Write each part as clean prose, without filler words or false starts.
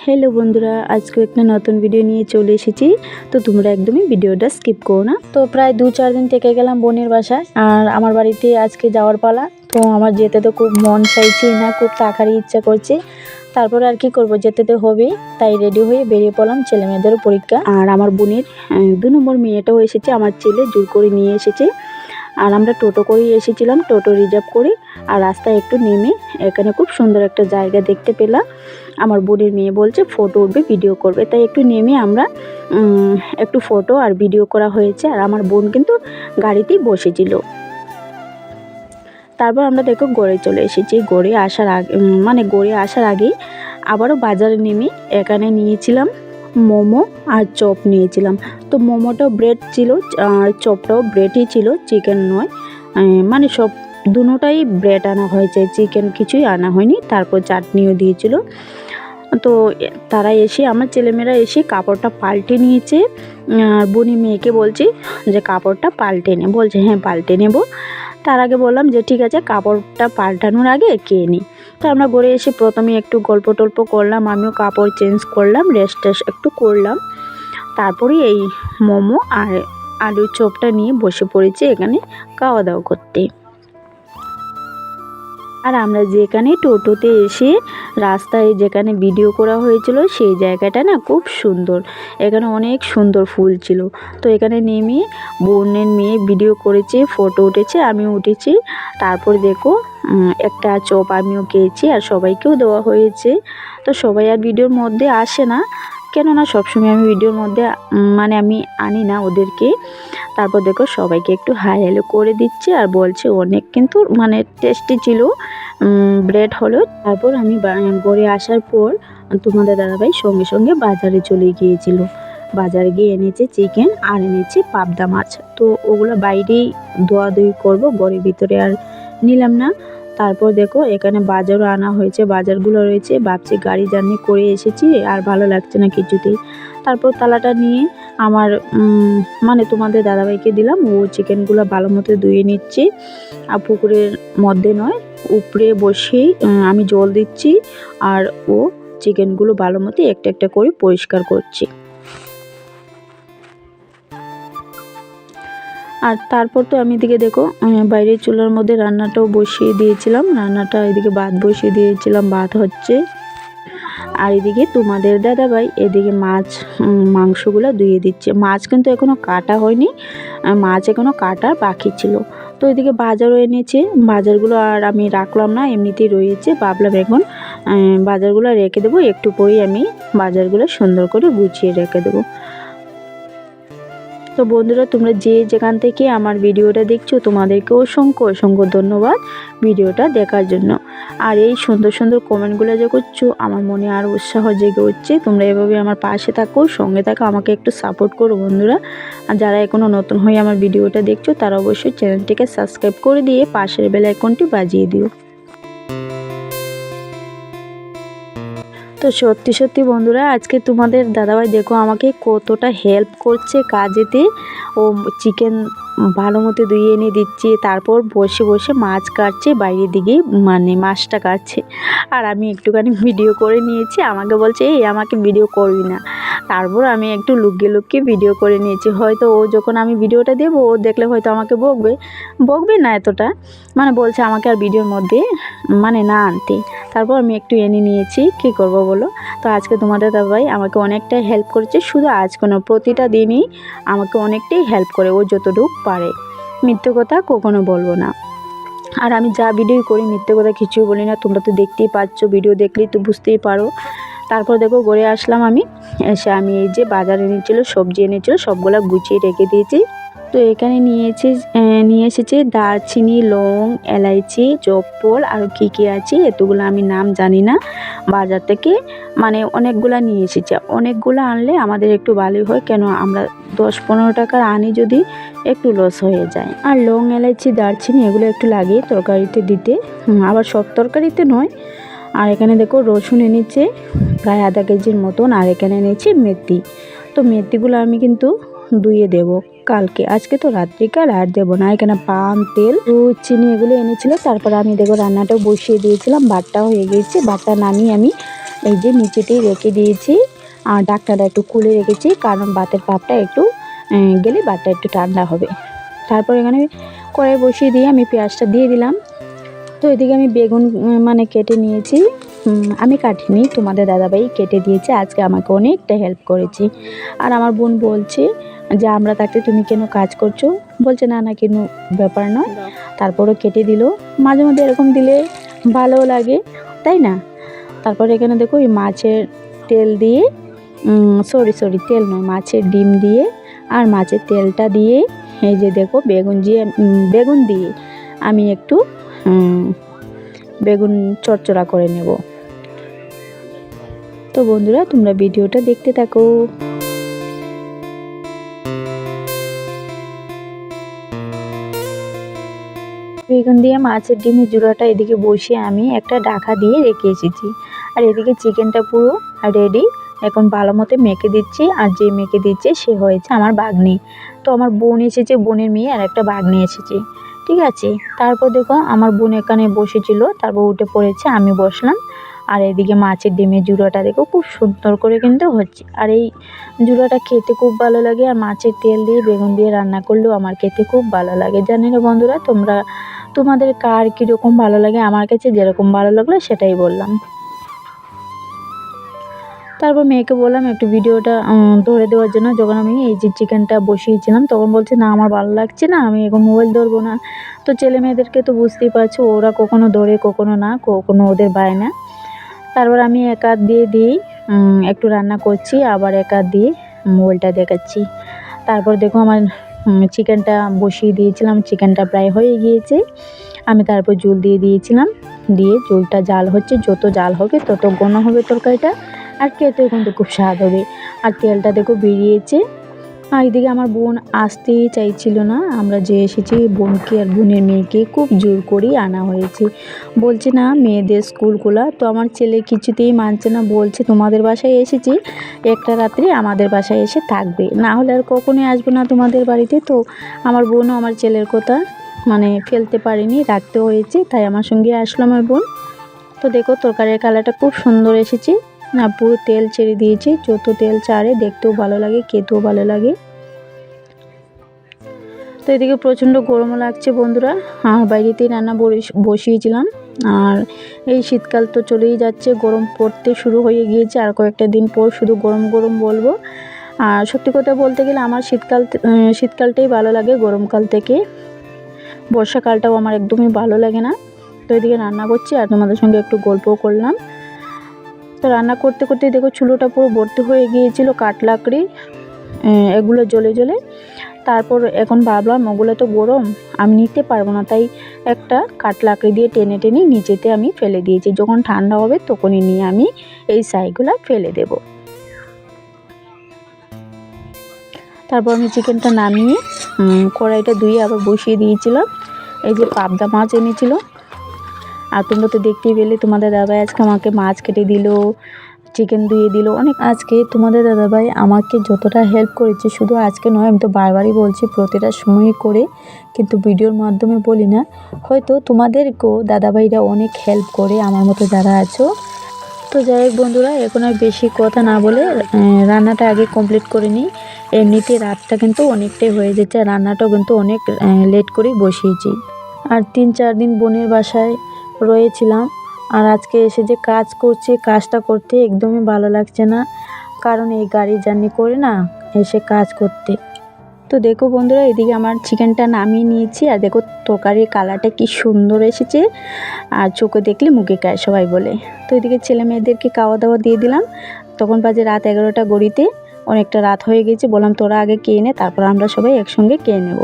Hello बंधुरा आज को एक नतून भिडियो निये चले एसेछि। तो तुम्हारा एकदम भिडियोटा स्किप करो ना। तो प्राय 2-4 दिन থেকে গেলাম বোনের বাসায় আর আমার বাড়িতে আজকে যাওয়ার পালা। তো আমার যেতে তো খুব মন চাইছে না, খুব তাড়াতাড়ি ইচ্ছা করছে। তারপরে আর কি করব, যেতে তো হবে। তাই রেডি হয়ে বেরিয়ে পড়লাম। ছেলে মেয়েদেরও পরীক্ষা আর আমার বোনের 2 নম্বর মেয়েটাও এসেছে, আমার ছেলে জোর করে নিয়ে এসেছে। আর আমরা টোটো করেই এসেছিলাম, টোটো রিজার্ভ করে। আর রাস্তায় একটু নেমে এখানে খুব সুন্দর একটা জায়গা দেখতে পেলাম। আমার বোনের মেয়ে বলছে ফটো উঠবে, ভিডিও করবে, তাই একটু নেমে আমরা একটু ফটো আর ভিডিও করা হয়েছে। আর আমার বোন কিন্তু গাড়িতেই বসেছিল। তারপর আমরা দেখো গড়ে চলে এসেছি। গড়ে আসার আগে আবারও বাজারে নেমে এখানে নিয়েছিলাম মোমো আর চপ নিয়েছিলাম। তো মোমোটাও ব্রেড ছিল আর চপটাও ব্রেডই ছিল, চিকেন নয়। মানে সব দুটোটাই ব্রেড আনা হয়েছে, চিকেন কিছুই আনা হয়নি। তারপর চাটনিও দিয়েছিল। তো তারা এসে আমার ছেলেমেয়েরা এসে কাপড়টা পাল্টে নিয়েছে। আর বোনি মেয়েকে বলছি যে কাপড়টা পাল্টে নে, বলছে হ্যাঁ পাল্টে নেব। তার আগে বললাম যে ঠিক আছে কাপড়টা পাল্টানোর আগে কে নিই। তো আমরা ঘরে এসে প্রথমে একটু গল্প টল্প করলাম, আমিও কাপড় চেঞ্জ করলাম, রেস্ট একটু করলাম। তারপরে এই মোমো আর আলুর চপটা নিয়ে বসে পড়েছি এখানে খাওয়া দাওয়া করতে। আর আমরা যেখানে টোটোতে এসে রাস্তায় যেখানে ভিডিও করা হয়েছিল সেই জায়গাটা না খুব সুন্দর, এখানে অনেক সুন্দর ফুল ছিল। তো এখানে নেমে বোনের মেয়ে ভিডিও করেছে, ফটো উঠেছে, আমিও উঠেছি। তারপর দেখো একটা চপ আমিও খেয়েছি আর সবাইকেও দেওয়া হয়েছে। তো সবাই আর ভিডিওর মধ্যে আসে না, কেননা সবসময় আমি ভিডিওর মধ্যে আমি আনি না ওদেরকে। তারপর দেখো সবাইকে একটু হাই হ্যালো করে দিচ্ছে আর বলছে অনেক কিন্তু টেস্টি ছিল ব্রেড হলো। তারপর আমি ঘরে আসার পর তোমাদের দাদাভাই সঙ্গে সঙ্গে বাজারে চলে গিয়েছিল। বাজারে গিয়ে এনেছে চিকেন আর এনেছে পাবদা মাছ। তো ওগুলো বাইরেই ধোয়াধুয়ি করবো, ঘরের ভিতরে আর নিলাম না। তারপর দেখো এখানে বাজারও আনা হয়েছে, বাজারগুলো রয়েছে। ভাবছি গাড়ি জার্নি করে এসেছি আর ভালো লাগছে না কিছুতেই। তারপর তালাটা নিয়ে আমার তোমাদের দাদাভাইকে দিলাম, ও চিকেনগুলো ভালো মতো ধুয়ে নিচ্ছে। আর পুকুরের মধ্যে নয়, উপরে বসেই আমি জল দিচ্ছি আর ও চিকেনগুলো ভালো মতো একটা একটা করে পরিষ্কার করছে। আর তারপর তো আমি এদিকে দেখো বাইরের চুলার মধ্যে রান্নাটাও বসিয়ে দিয়েছিলাম, রান্নাটা এদিকে ভাত বসিয়ে দিয়েছিলাম, ভাত হচ্ছে। আর এদিকে তোমাদের দাদাভাই এদিকে মাংসগুলো ধুয়ে দিচ্ছে। মাছ কিন্তু এখনও কাটা হয়নি, মাছ এখনও কাটার বাকি ছিল। তো এদিকে বাজারও এনেছে, বাজারগুলো আর আমি রাখলাম না, এমনিতেই রয়েছে। ভাবলাম এখন বাজারগুলো রেখে দেবো, একটু পরেই আমি বাজারগুলো সুন্দর করে গুছিয়ে রেখে দেবো। তো বন্ধুরা তোমরা যে যেখান থেকে আমার ভিডিওটা দেখছো তোমাদেরকে অসংখ্য অসংখ্য ধন্যবাদ ভিডিওটা দেখার জন্য। আর এই সুন্দর সুন্দর কমেন্টগুলো যে করছো আমার মনে আর উৎসাহ জেগে হচ্ছে। তোমরা এভাবে আমার পাশে থাকো, সঙ্গে থাকো, আমাকে একটু সাপোর্ট করো বন্ধুরা। আর যারা এখনও নতুন হয়ে আমার ভিডিওটা দেখছো তারা অবশ্যই চ্যানেলটিকে সাবস্ক্রাইব করে দিয়ে পাশের বেল আইকনটি বাজিয়ে দিও। তো সত্যি সত্যি বন্ধুরা আজকে তোমাদের দাদাভাই দেখো আমাকে কতটা হেল্প করছে কাজেতে। ও চিকেন ভালো মতো ধুয়ে এনে দিচ্ছে, তারপর বসে বসে মাছ কাটছে, বাইরের দিকে মাছটা কাটছে। আর আমি একটুখানি ভিডিও করে নিয়েছি, আমাকে বলছে এই আমাকে ভিডিও করবি না। তারপর আমি একটু লুকিয়ে লুকিয়ে ভিডিও করে নিয়েছি। হয়তো ও যখন আমি ভিডিওটা দেবো ও দেখলে হয়তো আমাকে বকবে না এতটা, বলছে আমাকে আর ভিডিওর মধ্যে না আনতে। তারপর আমি একটু এনে নিয়েছি, কী করব বলো। তো আজকে তোমাদের দাদাভাই আমাকে অনেকটাই হেল্প করেছে, শুধু আজকে না প্রতিটা দিনই আমাকে অনেকটাই হেল্প করে, ও যতটুকু পারে। মিথ্যে কথা কখনো বলবো না। আর আমি যা ভিডিও করি মিথ্যে কথা কিছুই বলি না, তোমরা তো দেখতেই পাচ্ছ, ভিডিও দেখলেই তো বুঝতেই পারো। তারপর দেখো ঘরে আসলাম আমি, এসে আমি এই যে বাজার এনেছিল, সবজি এনেছিল, সবগুলা গুছিয়ে রেখে দিয়েছি। তো এখানে নিয়ে এসেছে দারচিনি, লং, এলাইচি, জয়ফল আর কী কী আছে এতগুলো আমি নাম জানি না। বাজার থেকে অনেকগুলা নিয়ে এসেছে। অনেকগুলো আনলে আমাদের একটু ভালোই হয়, কেন আমরা 10-15 টাকার আনি যদি একটু লস হয়ে যায়। আর লং, এলাইচি, দারচিনি এগুলো একটু লাগে তরকারিতে দিতে, আবার সব তরকারিতে নয়। আর এখানে দেখো রসুন এনেছে প্রায় আধা কেজির মতন। আর এখানে এনেছি মেথি। তো মেথিগুলো আমি কিন্তু ধুয়ে দেবো কালকে, আজকে তো রাত্রিকাল আর দেবো না। এখানে পান, তেল, দুধ, চিনি এগুলো এনেছিল। তারপর আমি দেখো রান্নাটাও বসিয়ে দিয়েছিলাম, ভাতটাও হয়ে গিয়েছে। ভাতটা নামিয়ে আমি এই যে নিচেতেই রেখে দিয়েছি, আর ঢাকনাটা একটু খুলে রেখেছি, কারণ ভাতের ভাপটা একটু গেলে ভাতটা একটু ঠান্ডা হবে। তারপর এখানে কড়াই বসিয়ে দিয়ে আমি পেঁয়াজটা দিয়ে দিলাম। তো এদিকে আমি বেগুন মানে কেটে নিয়েছি, আমি কাটিনি, তোমাদের দাদাভাই কেটে দিয়েছে, আজকে আমাকে অনেকটা হেল্প করেছি। আর আমার বোন বলছে যে আমরা থাকতে তুমি কেন কাজ করছো, বলছে না না কোনো ব্যাপার নয়। তারপরও কেটে দিল, মাঝে মধ্যে এরকম দিলে ভালোও লাগে, তাই না? তারপর এখানে দেখো এই মাছের তেল দিয়ে, সরি তেল নয়, মাছের ডিম দিয়ে আর মাছের তেলটা দিয়ে, এই যে দেখো বেগুন দিয়ে আমি একটু বেগুন চচ্চড়া করে নেব। তো বন্ধুরা তোমরা ভিডিওটা দেখতে থাকো। বেগুন দিয়ে মাছের ডিমের জোড়াটা এদিকে বসিয়ে আমি একটা ঢাকা দিয়ে রেখে এসেছি, আর এদিকে চিকেনটা পুরো রেডি। এখন ভালো মতো মেখে দিচ্ছি, আর যে মেখে দিচ্ছে সে হয়েছে আমার ভাগ্নি। তো আমার বোন এসেছে, বোনের মেয়ে আর একটা ভাগ্নি এসেছে, ঠিক আছে। তারপর দেখো আমার বোন এখানে বসেছিল, তারপর উঠে পড়েছে, আমি বসলাম। আর এদিকে মাছের ডিমের জুড়াটা দেখো খুব সুন্দর করে কিন্তু হচ্ছে, আর এই জুড়াটা খেতে খুব ভালো লাগে, আর মাছের তেল দিয়ে বেগুন দিয়ে রান্না করলেও আমার খেতে খুব ভালো লাগে। জানি না বন্ধুরা তোমাদের কার কীরকম ভালো লাগে, আমার কাছে যেরকম ভালো লাগলো সেটাই বললাম। তারপর মেয়েকে বললাম একটু ভিডিওটা ধরে দেওয়ার জন্য। যখন আমি এই যে চিকেনটা বসিয়েছিলাম তখন বলছে না আমার ভালো লাগছে না, আমি এখন মোবাইল ধরবো না। তো ছেলে মেয়েদেরকে তো বুঝতেই পারছো, ওরা কখনো ধরে কখনো না, কখনো ওদের বায়না। তারপর আমি এক হাত দিয়ে দিই একটু রান্না করছি, আবার এক হাত দিয়ে মোবাইলটা দেখাচ্ছি। তারপর দেখো আমার চিকেনটা বসিয়ে দিয়েছিলাম, চিকেনটা প্রায় হয়ে গিয়েছে। আমি তারপর জল দিয়ে দিয়েছিলাম, দিয়ে জলটা জাল হচ্ছে, যত জাল হবে তত ঘন হবে তরকারিটা, আর খেতেও কিন্তু খুব স্বাদ হবে। আর তেলটা দেখো বেরিয়েছে। আর এদিকে আমার বোন আসতেই চাইছিল না, আমরা যে এসেছি বোনকে আর বোনের মেয়েকে খুব জোর করেই আনা হয়েছে। বলছে না মেয়েদের স্কুল খোলা, তো আমার ছেলে কিছুতেই মানছে না, বলছে তোমাদের বাসায় এসেছি, একটা রাত্রি আমাদের বাসায় এসে থাকবে, না হলে আর কখনোই আসবো না তোমাদের বাড়িতে। তো আমার বোনও আমার ছেলের কথা মানে ফেলতে পারেনি, রাখতে হয়েছে, তাই আমার সঙ্গে আসলো আমার বোন। তো দেখো তরকারির কালারটা খুব সুন্দর এসেছে, না পুরো তেল ছেড়ে দিয়েছি, যত তেল ছাড়ে দেখতেও ভালো লাগে, খেতেও ভালো লাগে। তো এদিকে প্রচণ্ড গরমও লাগছে বন্ধুরা, বাইরেতেই রান্না বসিয়েছিলাম। আর এই শীতকাল তো চলেই যাচ্ছে, গরম পড়তে শুরু হয়ে গিয়েছে, আর কয়েকটা দিন পর শুধু গরম গরম বলবো। আর সত্যি কথা বলতে গেলে আমার শীতকালটাই ভালো লাগে গরমকাল থেকে, বর্ষাকালটাও আমার একদমই ভালো লাগে না। তো এদিকে রান্না করছি আর তোমাদের সঙ্গে একটু গল্পও করলাম। তো রান্না করতে করতে দেখো চুলোটা পুরো ভর্তি হয়ে গিয়েছিল কাঠলাকড়ি, এগুলো জ্বলে জ্বলে। তারপর এখন ভাবলাম ওগুলো তো গরম, আমি নিতে পারবো না, তাই একটা কাঠলাকড়ি দিয়ে টেনে টেনে নিচেতে আমি ফেলে দিয়েছি, যখন ঠান্ডা হবে তখনই নিয়ে আমি এই ছাইগুলো ফেলে দেব। তারপর আমি চিকেনটা নামিয়ে কড়াইটা ধুয়ে আবার বসিয়ে দিয়েছিলাম। এই যে পাবদা মাছ এনেছিল, আর তোমরা তো দেখতেই পেলে তোমাদের দাদাভাই আজকে আমাকে মাছ কেটে দিল, চিকেন ধুয়ে দিল অনেক। আজকে তোমাদের দাদাভাই আমাকে যতটা হেল্প করেছে, শুধু আজকে নয়, আমি তো বারবারই বলছি প্রতিটা সময় করে, কিন্তু ভিডিওর মাধ্যমে বলি না। হয়তো তোমাদেরকেও দাদাভাইরা অনেক হেল্প করে আমার মতো যারা আছো। তো যাই হোক বন্ধুরা, এখন আর বেশি কথা না বলে রান্নাটা আগে কমপ্লিট করে নিই। এমনিতে রাতটা কিন্তু অনেকটাই হয়ে যাচ্ছে, রান্নাটাও কিন্তু অনেক লেট করেই বসিয়েছি। আর 3-4 দিন বোনের বাসায় রয়েছিলাম, আর আজকে এসে যে কাজ করছি, কাজটা করতে একদমই ভালো লাগছে না, কারণ এই গাড়ি জার্নি করে না এসে কাজ করতে। তো দেখো বন্ধুরা, এদিকে আমার চিকেনটা নামিয়ে নিয়েছি, আর দেখো তরকারির কালারটা কি সুন্দর এসেছে, আর চোখে দেখলে মুখে খায় সবাই বলে। তো এদিকে ছেলে মেয়েদেরকে খাওয়া দাওয়া দিয়ে দিলাম, তখন বাজে রাত 11টা গড়িতে, অনেকটা রাত হয়ে গেছে। বললাম তোরা আগে খেয়ে নে, তারপর আমরা সবাই একসঙ্গে খেয়ে নেব।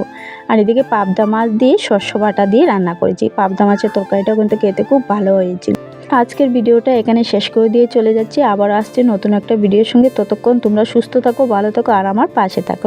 আর এদিকে পাবদা মাছ দিয়ে শস্য বাটা দিয়ে রান্না করেছি, পাবদা মাছের তরকারিটাও কিন্তু খেতে খুব ভালো হয়েছিল। আজকের ভিডিওটা এখানে শেষ করে দিয়ে চলে যাচ্ছি, আবার আসছে নতুন একটা ভিডিওর সঙ্গে। ততক্ষণ তোমরা সুস্থ থাকো, ভালো থাকো, আর আমার পাশে থাকো।